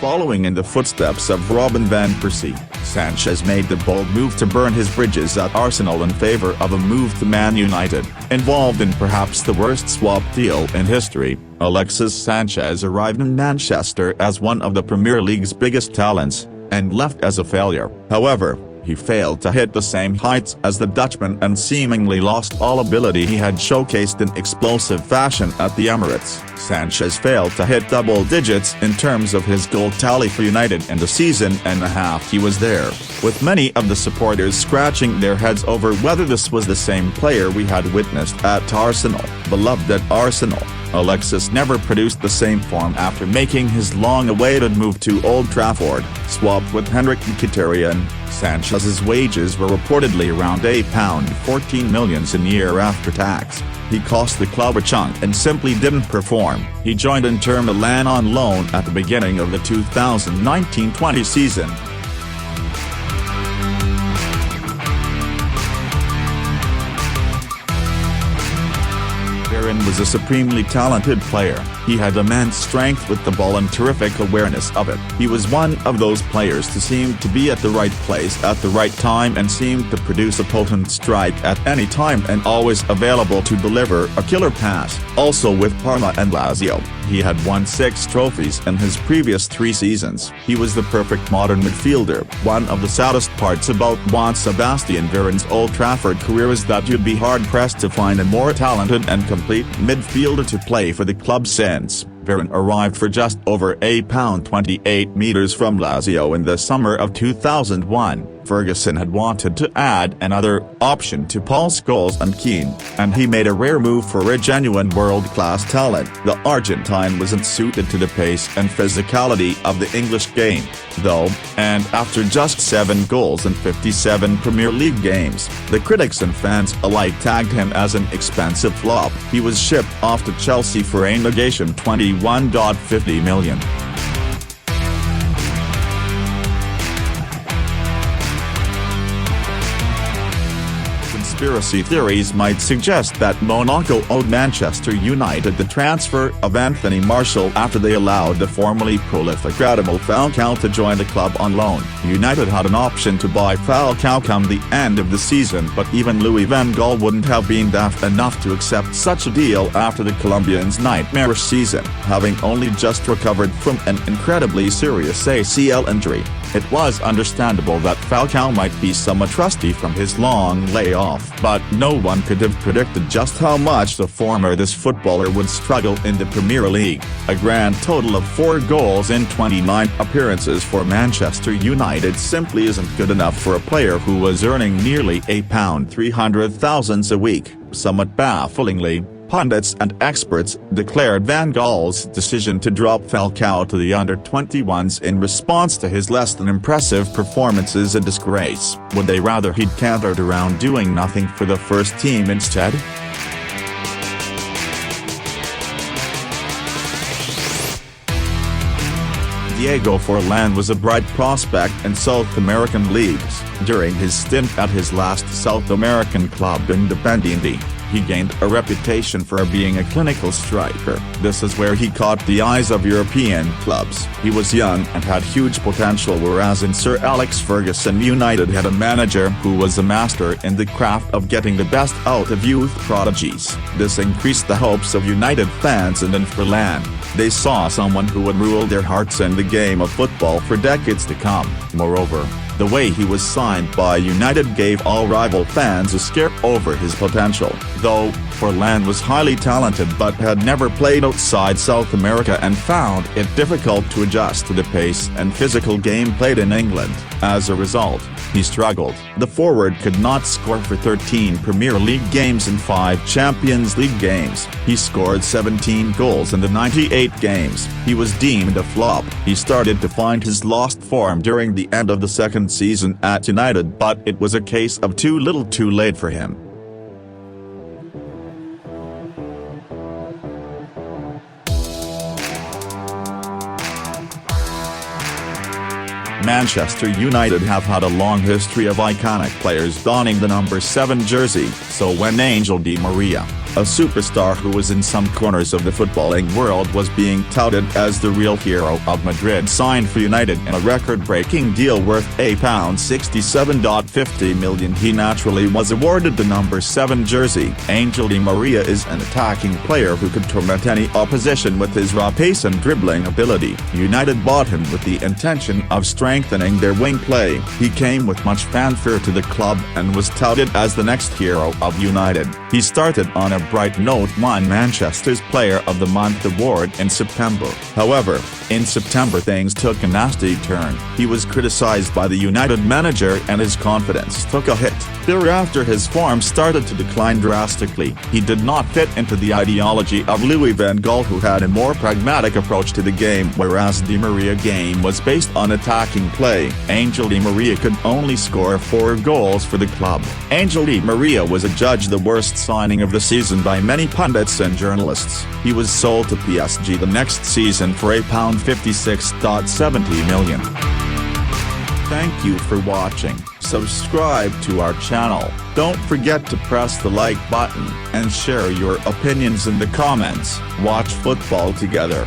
Following in the footsteps of Robin van Persie, Sanchez made the bold move to burn his bridges at Arsenal in favour of a move to Man United. Involved in perhaps the worst swap deal in history, Alexis Sanchez arrived in Manchester as one of the Premier League's biggest talents, and left as a failure. However, he failed to hit the same heights as the Dutchman and seemingly lost all ability he had showcased in explosive fashion at the Emirates. Sanchez failed to hit double digits in terms of his goal tally for United in the season and a half he was there, with many of the supporters scratching their heads over whether this was the same player we had witnessed at Arsenal. Beloved at Arsenal, Alexis never produced the same form after making his long-awaited move to Old Trafford. Swapped with Henrik Mkhitaryan, Sanchez's wages were reportedly around £14 million a year after tax. He cost the club a chunk and simply didn't perform. He joined Inter Milan on loan at the beginning of the 2019-20 season. Veron was a supremely talented player. He had immense strength with the ball and terrific awareness of it. He was one of those players to seem to be at the right place at the right time and seemed to produce a potent strike at any time and always available to deliver a killer pass. Also with Parma and Lazio, he had won 6 trophies in his previous 3 seasons. He was the perfect modern midfielder. One of the saddest parts about Juan Sebastian Veron's Old Trafford career is that you'd be hard-pressed to find a more talented and complete midfielder to play for the club since Veron arrived for just over £28 million from Lazio in the summer of 2001. Ferguson had wanted to add another option to Paul Scholes and Keane, and he made a rare move for a genuine world-class talent. The Argentine wasn't suited to the pace and physicality of the English game, though, and after just 7 goals in 57 Premier League games, the critics and fans alike tagged him as an expensive flop. He was shipped off to Chelsea for a negation £21.50 million. Conspiracy theories might suggest that Monaco owed Manchester United the transfer of Anthony Martial after they allowed the formerly prolific Radamel Falcao to join the club on loan. United had an option to buy Falcao come the end of the season, but even Louis van Gaal wouldn't have been daft enough to accept such a deal after the Colombian's nightmarish season, having only just recovered from an incredibly serious ACL injury. It was understandable that Falcao might be somewhat rusty from his long layoff, but no one could have predicted just how much the this footballer would struggle in the Premier League. A grand total of 4 goals in 29 appearances for Manchester United simply isn't good enough for a player who was earning nearly £300,000 a week. Somewhat bafflingly, pundits and experts declared Van Gaal's decision to drop Falcao to the under-21s in response to his less than impressive performances a disgrace. Would they rather he'd cantered around doing nothing for the first team instead? Diego Forlan was a bright prospect in South American leagues. During his stint at his last South American club Independiente, he gained a reputation for being a clinical striker. This is where he caught the eyes of European clubs. He was young and had huge potential, whereas in Sir Alex Ferguson United had a manager who was a master in the craft of getting the best out of youth prodigies. This increased the hopes of United fans and in Forlan. They saw someone who would rule their hearts in the game of football for decades to come. Moreover, the way he was signed by United gave all rival fans a scare over his potential. Though, Forlan was highly talented but had never played outside South America and found it difficult to adjust to the pace and physical game played in England. As a result, he struggled. The forward could not score for 13 Premier League games and 5 Champions League games. He scored 17 goals in the 98 games. He was deemed a flop. He started to find his lost form during the end of the second season at United, but it was a case of too little too late for him. Manchester United have had a long history of iconic players donning the number 7 jersey, so when Angel Di Maria, A superstar who was in some corners of the footballing world was being touted as the real hero of Madrid signed for United in a record-breaking deal worth £67.50 million. He naturally was awarded the number 7 jersey. Angel Di Maria is an attacking player who could torment any opposition with his raw pace and dribbling ability. United bought him with the intention of strengthening their wing play. He came with much fanfare to the club and was touted as the next hero of United. He started on a bright note, won Manchester's Player of the Month award in September. However, in September things took a nasty turn. He was criticized by the United manager and his confidence took a hit. Thereafter his form started to decline drastically. He did not fit into the ideology of Louis van Gaal, who had a more pragmatic approach to the game, whereas Di Maria's game was based on attacking play. Angel Di Maria could only score 4 goals for the club. Angel Di Maria was adjudged the worst signing of the season by many pundits and journalists. He was sold to PSG the next season for £56.70 million. Thank you for watching. Subscribe to our channel. Don't forget to press the like button and share your opinions in the comments. Watch football together.